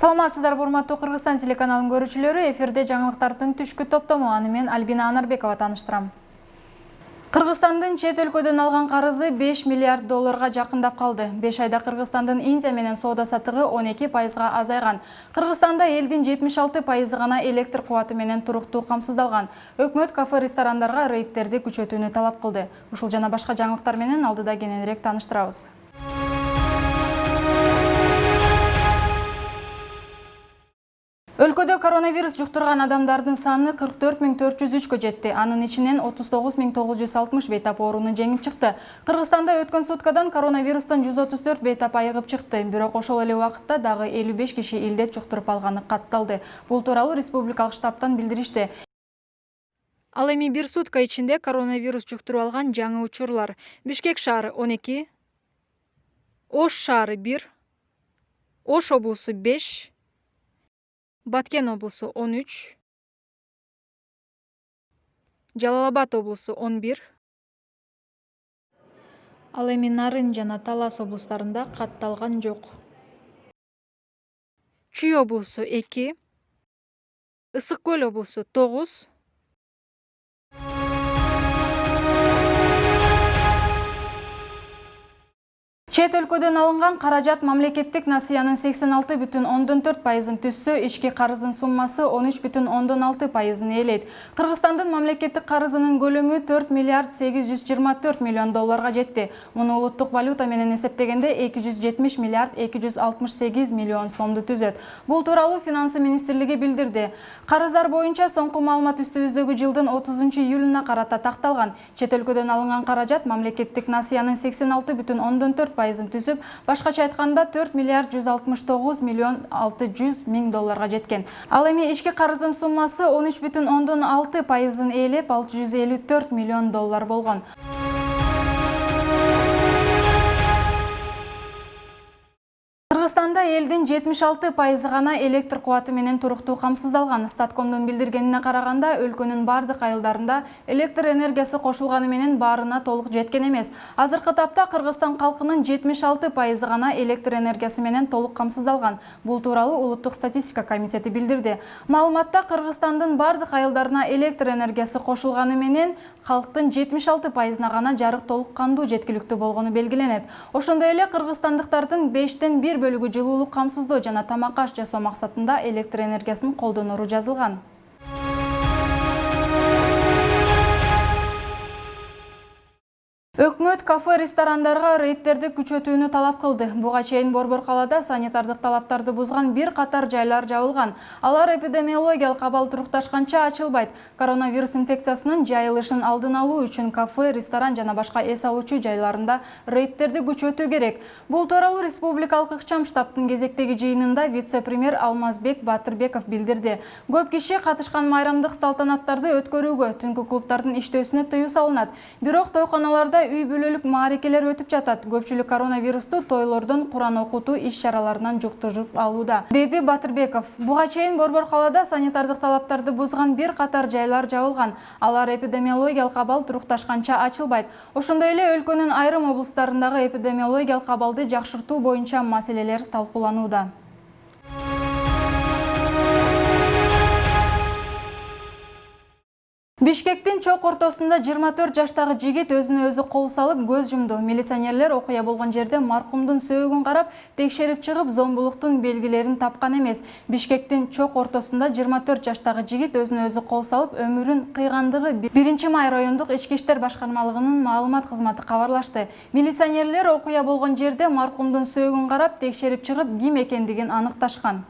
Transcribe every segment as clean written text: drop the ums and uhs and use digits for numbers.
Саламатсыздар, урматтуу Кыргызстан телеканалынын көрүүчүлөрү. Эфирде жаңылыктардын түшкү топтому. Аны мен Альбина Анарбекова тааныштырам. Кыргызстандын чет өлкөдөн алган карызы 5 миллиард долларга жакындап калды. 5 айда Кыргызстандын Индия менен соода сатыгы 12% азайган. Кыргызстанда элдин 76% гана электр кубаты менен туруктуу камсыздалган. Өкмөт кафе ресторандарга рейдтерди күчөтүүнү талап кылды. Ушул жана башка жаңылыктар менен алдыда кененирээк тааныштырабыз. Өлкөдө коронавирус жуктурган адамдардын саны 44.403-кө жетти. Анын ичинен 39.960 бейтап оорууну жеңип чыкты. Кыргызстанда өткөн суткадан коронавирустан 134 бейтап айыгып чыкты. Бирок ошол эле убакытта дагы 55 киши илдет жуктуруп алганы катталды. Бул тууралуу республикалык штабтан билдиришти. Ал эми бир сутка ичинде коронавирус жуктуруп алган жаңы учурлар: Бишкек шаары 12, Ош шаары 1, Ош облусу 5, Баткен облусу 13, Жалал-Абад облусу 11, ал эми Нарын жана Талас облустарында катталган жок. Чүй облусу 2, Ысык көл облусу 9, Чет өлкөдөн алынган каражат мамлекеттик насыянын 86,4%-ын түссө, ички карыздын суммасы 13,6%-ын ээлейт. Кыргызстандын мамлекеттик карызынын көлөмү 4 миллиард 824 миллион долларга жетти. Муну улуттук валюта менен эсептегенде 270 миллиард 268 миллион сомду түзөт. Бул тууралуу Финансы министрлиги билдирди. Карыздар боюнча соңку маалымат үстүбүздөгү жылдын 30-июлуна карата такталган. Чет өлкөдөн алынган каражат мамлекеттик насыянын 86,4%-ын түзүп, башкача айтканда 4 миллиард 169 миллион 600 миң долларга жеткен. Ал эми ички карыздын суммасы 13,6%-ын ээлеп 654 миллион доллар болгон. Кыргызстанда элдин 76% гана электр кубаты менен туруктуу камсыздалган. Статкомдун билдиргенине караганда, өлкөнүн бардык айылдарында электр энергиясы кошулганы менен баарына толук жеткен эмес. Азыркы тапта Кыргызстан калкынын 76% гана электр энергиясы менен толук камсыздалган. Бул тууралуу Улуттук статистика комитети билдирди. Маалыматта Кыргызстандын бардык айылдарына электр энергиясы кошулганы менен калктын 76%-на гана жарык толук кандуу жеткиликтүү болгону белгиленет. Ошондой эле кыргызстандыктардын 5тен 1 бөлүгү жылуулук камсыздоо жана тамак аш жасоо максатында электр энергиясын колдонору жазылган. Өкмөт кафе ресторандарга рейдтерди күчөтүүнү талап кылды. Буга чейин Борбор калаада санитардык талаптарды бузган бир катар жайлар жабылган. Алар эпидемиологиялык абал турукташканча ачылбайт. Коронавирус инфекциясынын жайылышын алдын алуу үчүн кафе, ресторан жана башка эс алуучу жайларында рейдтерди күчөтүү керек. Бул тууралуу республикалык ыкчам штабтын кезектеги жыйынында вице-премьер Алмазбек Батырбеков билдирди. Көп киши катышкан майрамдык салтанаттарды өткөрүүгө, түнкү клубдардын иштөөсүнө тыюу салынат. Бирок тойканаларда үй бүлөлүк маарекелер өтүп жатат. Көпчүлүк коронавирусту тойлордон, Куран окутуу иш-чараларынан жуктуруп алууда, деди Батырбеков. Буга чейин Борбор калаада санитардык талаптарды бузган бир катар жайлар жабылган. Алар эпидемиологиялык абал турукташканча ачылбайт. Ошондой эле өлкөнүн айрым облустарындагы эпидемиологиялык абалды жакшыртуу боюнча маселелер талкууланууда. Бишкектин чок ортосунда 24 жаштагы жигит өзүнө өзү кол салып көз жумду. Милиционерлер окуя болгон жерде маркумдун сөөгүн карап, текшерип чыгып, зомбулуктун белгилерин тапкан эмес. Бишкектин чок ортосунда 24 жаштагы жигит өзүнө өзү кол салып, өмүрүн кыйгандыгы 1-май райондук ички иштер башкармалыгынын маалымат кызматы кабарлашты. Милиционерлер окуя болгон жерде маркумдун сөөгүн карап, текшерип чыгып, ким экендигин аныкташкан.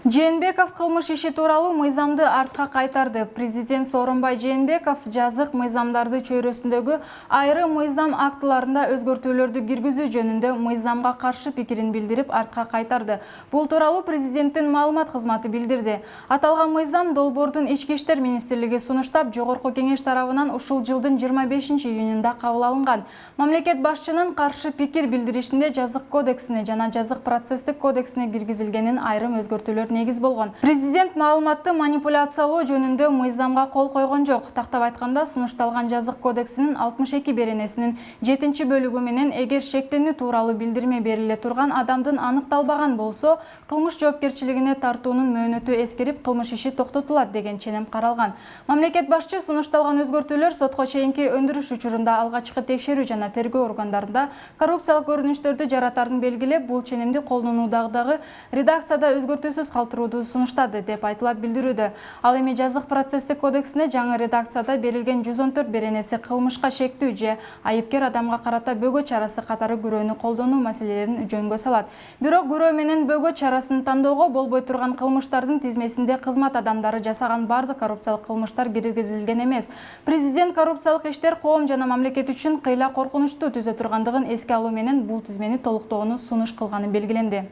Жээнбеков кылмыш иши тууралуу мыйзамды артка кайтарды. Президент Сооронбай Жээнбеков жазык мыйзамдарды чөйрөсүндөгү айрым мыйзам актыларында өзгөртүүлөрдү киргизүү жөнүндө мыйзамга каршы пикирин билдирип артка кайтарды. Бул тууралуу президенттин маалымат кызматы билдирди. Аталган мыйзам долбоордун Ички иштер министрлиги сунуштап, Жогорку кеңеш тарабынан ушул жылдын 25-июнунда кабыл алынган. Мамлекет башчынын каршы пикир билдиришинде жазык кодексине жана жазык процесстик кодексине киргизилгенин айрым өзгөртүүлөр негиз болгон. Президент маалыматты манипуляциялоо жөнүндө мыйзамга кол койгон жок. Тактап айтканда, сунушталган жазык кодексинин 62 беренесинин 7-бөлүгү менен эгер шектенүү тууралуу билдирме бериле турган адамдын аныкталбаган болсо, кылмыш жоопкерчилигине тартуунун мөөнөтү эскерип, кылмыш иши токтотулат деген ченем каралган. Мамлекет башчы сунушталган өзгөртүүлөр сотко чейинки өндүрүш учурунда алгачкы текшерүү жана тергөө органдарында коррупциялык көрүнүштөрдү жаратарын белгилеп, бул ченемди колдонуудагы редакцияда өзгөртүүсүз калтырууду сунуштады деп айтылат билдирүүдө. Ал эми жазык процесстик кодексине жаңы редакцияда берилген 114 беренеси кылмышка шектүү же айыпкер адамга карата бөгөө чарасы катары күрөөнү колдонуу маселелерин жөнгө салат. Бирок күрөө менен бөгөө чарасын тандоого болбой турган кылмыштардын тизмесинде кызмат адамдары жасаган бардык коррупциялык кылмыштар киргизилген эмес. Президент коррупциялык иштер коом жана мамлекет үчүн кыйла коркунучтуу түзө тургандыгын эске алуу менен бул тизмени толуктоону сунуш кылганы белгиленди.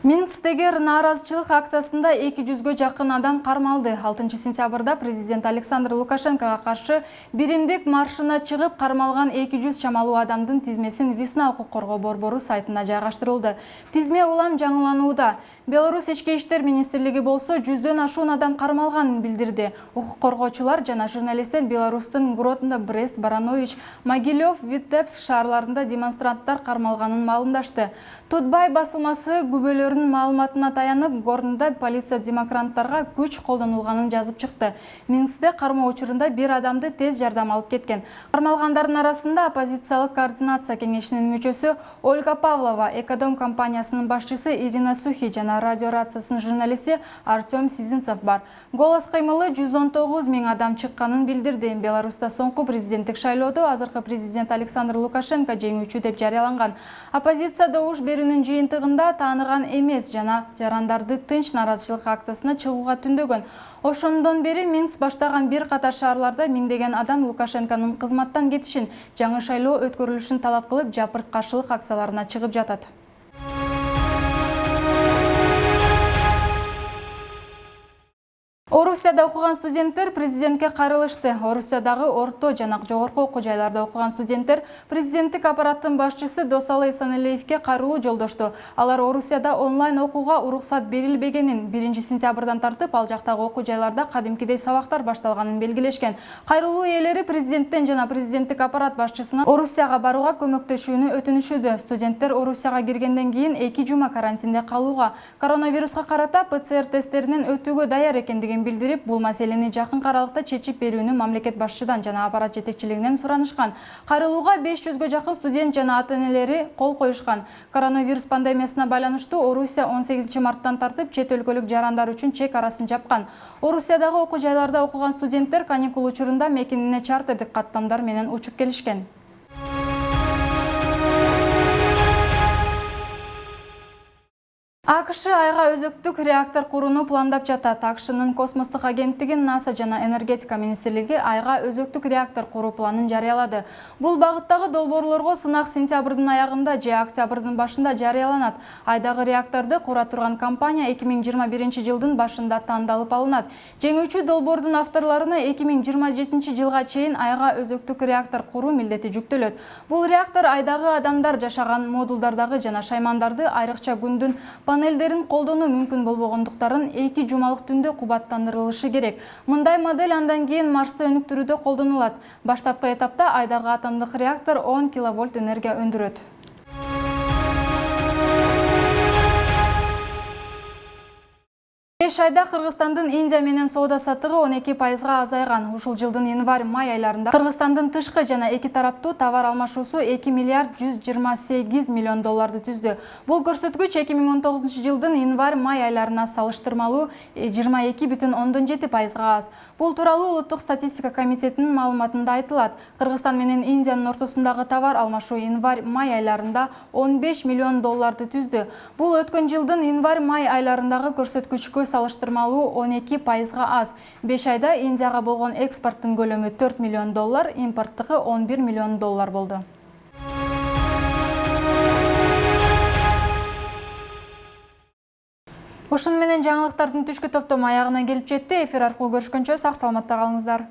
Минскдеги нааразычылык акциясында 200-гө жакын адам кармалды. 6 сентябрда президент Александр Лукашенкоға каршы биримдик маршына чыгып кармалган 200 чамалуу адамдын тизмесин Весна укук коргоо борбору сайтына жайгаштырылды. Тизме улам жаңыланууда. Беларусь ички иштер министрлиги болсо 100дөн ашуун адам кармалганын билдирди. Укук коргоочулар жана журналисттер Беларустун Гродно, Брест, Баранович, Могилев, Витебск шаарларында демонстранттар кармалганын маалымдашты. Тутбай басылмасы күбөлөрүнүн маалыматына таянып, Горнда полиция демократтарга күч колдонулганын жазып чыкты. Минскте кармоо учурунда бир адамды тез жардам алып кеткен. Кармалгандардын арасында оппозициялык координация кеңешинин мүчөсү Ольга Павлова, Экодом компаниясынын башчысы Ирина Сухи жана радио рациясынын журналисти Артем Сизинцев бар. Голос кыймылы 119 000 адам чыкканын билдирди. Беларуста соңку президенттик шайлоодо азыркы президент Александр Лукашенко жеңүүчү деп жарыяланган. Оппозиция добуш берүүнүн жыйынтыгында тааныган эмес жана жарандарды тынч нааразычылык акциясына чыгууга түндөгөн. Ошондон бери Минск баштаган бир катар шаарларда миңдеген адам Лукашенконун кызматтан кетишин, жаңы шайлоо өткөрүлүшүн талап кылып, жапырт каршылык акцияларына чыгып жатат. Орусияда окуган студенттер президентке кайрылышты. Орусиядагы орто жана жогорку окуу жайларда окуган студенттер президенттик аппараттын башчысы Досалы Эсеналиевке кайрылуу жолдошту. Алар Орусияда онлайн окууга уруксат берилбегенин, 1 сентябрдан тартып ал жактагы окуу жайларда кадимкидей сабактар башталганын белгилешкен. Кайрылуу ээлери президенттен жана президенттик аппарат башчысынан Орусияга барууга көмөктөшүүнү өтүнүшүүдө. Студенттер Орусияга киргенден кийин 2 жума карантинде калууга, коронавируска карата ПЦР тесттеринен өтүүгө даяр экендигин билдирип, бул маселени жакын аралыкта чечип берүүнү мамлекет башчыдан жана аппарат жетекчилигинен суранышкан. Кайрылууга 500гө жакын студент жана ата-энелери кол коюшкан. Коронавирус пандемиясына байланыштуу Орусия 18 марттан тартып чет өлкөлүк жарандар үчүн чек арасын жапкан. Орусиядагы окуу жайларда окуган студенттер каникул учурунда мекенине чартердик каттамдар менен учуп келишкен. АКШ айга өзөктүк реактор курууну пландап жатат. АКШнын космостук агенттиги НАСА жана энергетика министрлиги айга өзөктүк реактор куруу планын жарыялады. Бул багыттагы долбоорлорго сынак сентябрдын аягында же октябрдын башында жарыяланат. Айдагы реакторду кура турган компания 2021 жылдын башында тандалып алынат. Жеңүүчү долбоордун авторлоруна 2027 жылга чейин айга өзөктүк реактор куруу милдети жүктөлөт. Бул реактор айдагы адамдар жашаган модулдардагы жана шаймандарды айрыкча күндүн панелдерин колдонуу мүмкүн болбогондуктарын 2 жумалык түндө кубаттандырылышы керек. Мындай модель андан кийин Марста өнүктүрүүдө колдонулат. Баштапкы этапта айдагы атомдук реактор 10 киловольт энергия өндүрөт. 5 айда Кыргызстандын Индия менен соода саттыгы 12% азайган. Ушул жылдын январь-май айларында Кыргызстандын тышкы жана эки тараптуу товар алмашуусу 2 миллиард 128 миллион долларды түздү. Бул көрсөткүч 2019 жылдын январь-май айларына салыштырмалуу 22,7% аз. Бул тууралуу Улуттук статистика комитетинин маалыматында айтылат. Кыргызстан менен Индиянын ортосундагы товар алмашуу январь-май айларында 15 миллион долларды түздү. Бул өткөн жылдын январь-май айларындагы көрсөткүчкө салыштырмалуу 12% аз. 5 айда Индияга болгон экспорттун көлөмү 4 миллион доллар, импорттугу 11 миллион доллар болду. Ушун менен жаңылыктардын түшкү топтому аягына келип жетти. Эфир аркылуу көрүшкөнчө сак саламатта калыңыздар.